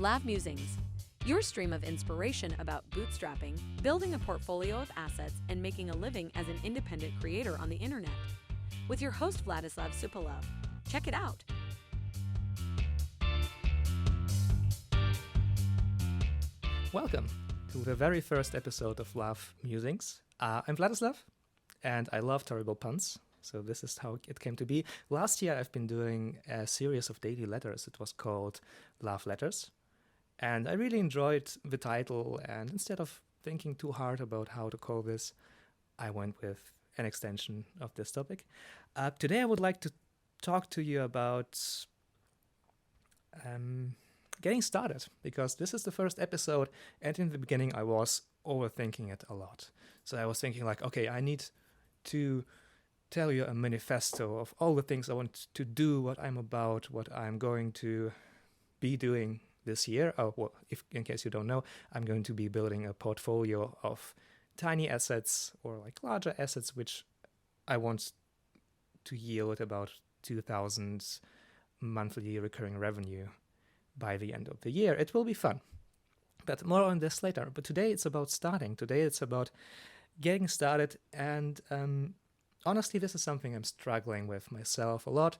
Lab Musings, your stream of inspiration about bootstrapping, building a portfolio of assets, and making a living as an independent creator on the internet. With your host Vladislav Supalov. Check it out. Welcome to the very first episode of Lab Musings. I'm Vladislav, and I love terrible puns. So this is how it came to be. Last year I've been doing a series of daily letters. It was called Love Letters. And I really enjoyed the title, and instead of thinking too hard about how to call this, I went with an extension of this topic. Today I would like to talk to you about getting started, because this is the first episode, and in the beginning I was overthinking it a lot. So I was thinking like, okay, I need to tell you a manifesto of all the things I want to do, what I'm about, what I'm going to be doing this year. Oh, well, if in case you don't know, I'm going to be building a portfolio of tiny assets or like larger assets, which I want to yield about 2,000 monthly recurring revenue by the end of the year. It will be fun, but more on this later. But today it's about starting. Today it's about getting started, and honestly, this is something I'm struggling with myself a lot,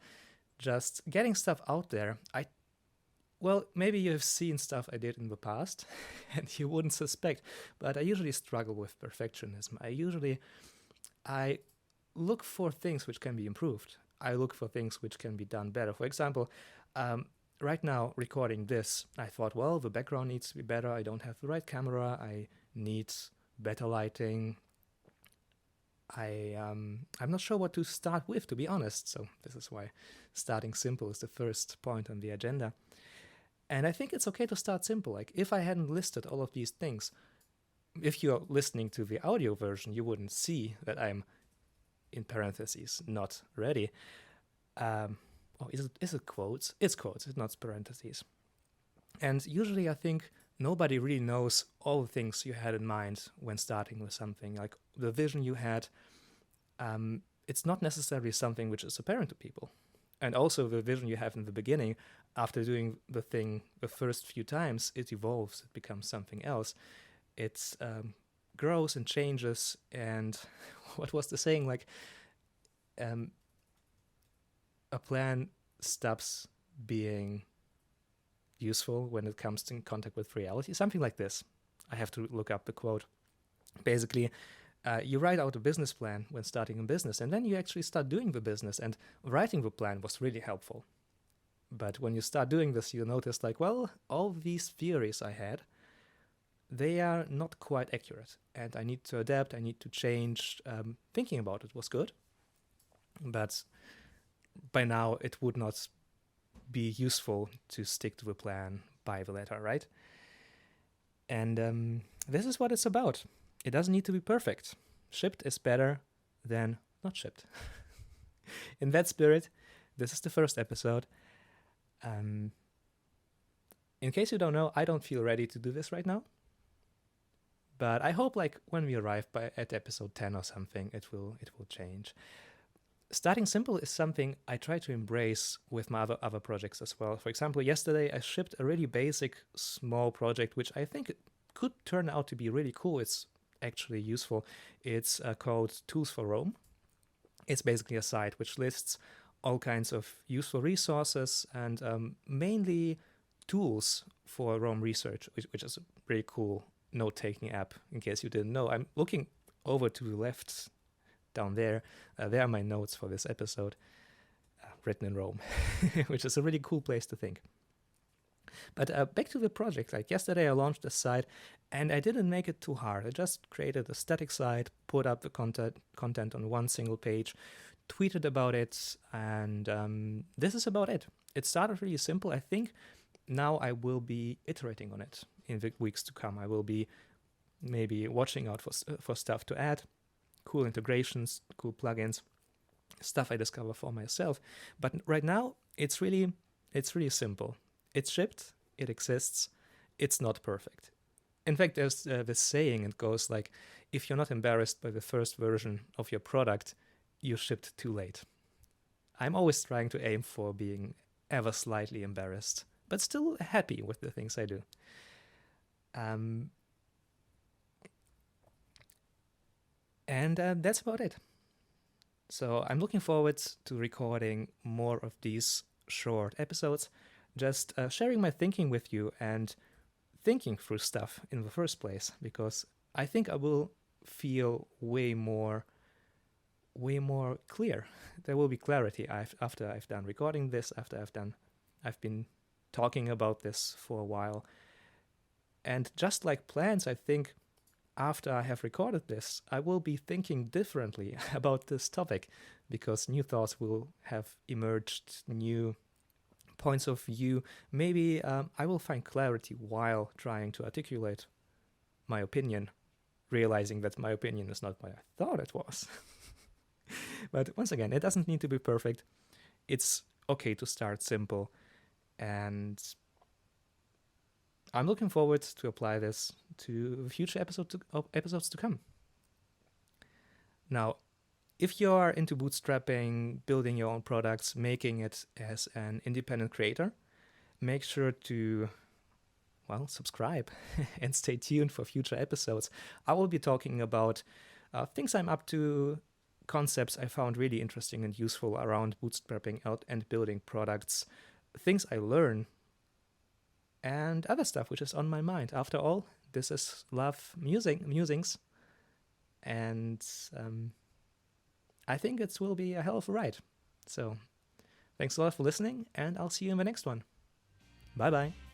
just getting stuff out there. Well, maybe you've seen stuff I did in the past and you wouldn't suspect, but I usually struggle with perfectionism. I look for things which can be improved. I look for things which can be done better. For example, right now recording this, I thought, well, the background needs to be better. I don't have the right camera. I need better lighting. I'm not sure what to start with, to be honest. So this is why starting simple is the first point on the agenda. And I think it's okay to start simple. Like if I hadn't listed all of these things, if you're listening to the audio version, you wouldn't see that I'm, in parentheses, not ready. Is it quotes? It's quotes, it's not parentheses. And usually I think nobody really knows all the things you had in mind when starting with something. Like the vision you had, it's not necessarily something which is apparent to people. And also the vision you have in the beginning, after doing the thing the first few times, it evolves, it becomes something else. It grows and changes. And what was the saying? Like a plan stops being useful when it comes in contact with reality, something like this. I have to look up the quote. Basically, you write out a business plan when starting a business, and then you actually start doing the business, and writing the plan was really helpful. But when you start doing this, you notice like, well, all these theories I had, they are not quite accurate, and I need to adapt, I need to change. Thinking about it was good, but by now it would not be useful to stick to the plan by the letter, right? And this is what it's about. It doesn't need to be perfect. Shipped is better than not shipped. In that spirit, this is the first episode. In case you don't know, I don't feel ready to do this right now. But I hope like when we arrive at episode 10 or something, it will change. Starting simple is something I try to embrace with my other projects as well. For example, yesterday I shipped a really basic small project, which I think could turn out to be really cool. It's actually useful. It's called Tools for Rome. It's basically a site which lists all kinds of useful resources and mainly tools for Rome research, which is a really cool note-taking app, in case you didn't know. I'm looking over to the left down there. There are my notes for this episode, written in Rome, which is a really cool place to think. But back to the project. Like yesterday I launched this site, and I didn't make it too hard. I just created a static site, put up the content on one single page, tweeted about it, and this is about it. It started really simple. I think now I will be iterating on it in the weeks to come. I will be maybe watching out for stuff to add, cool integrations, cool plugins, stuff I discover for myself. But right now, it's really simple. It's shipped, it exists, it's not perfect. In fact, there's this saying, it goes like, if you're not embarrassed by the first version of your product, you shipped too late. I'm always trying to aim for being ever slightly embarrassed but still happy with the things I do. And that's about it. So I'm looking forward to recording more of these short episodes, just sharing my thinking with you and thinking through stuff in the first place, because I think I will feel way more clear. There will be clarity after I've done recording this, after I've been talking about this for a while. And just like plans, I think after I have recorded this, I will be thinking differently about this topic, because new thoughts will have emerged, new points of view. Maybe I will find clarity while trying to articulate my opinion, realizing that my opinion is not what I thought it was. But once again, it doesn't need to be perfect. It's okay to start simple, and I'm looking forward to apply this to future episodes to come. Now, if you are into bootstrapping, building your own products, making it as an independent creator, make sure to, subscribe and stay tuned for future episodes. I will be talking about things I'm up to, concepts I found really interesting and useful around bootstrapping out and building products, things I learn, and other stuff which is on my mind. After all, this is Love Musings, and I think it will be a hell of a ride. So thanks a lot for listening, and I'll see you in the next one. Bye-bye.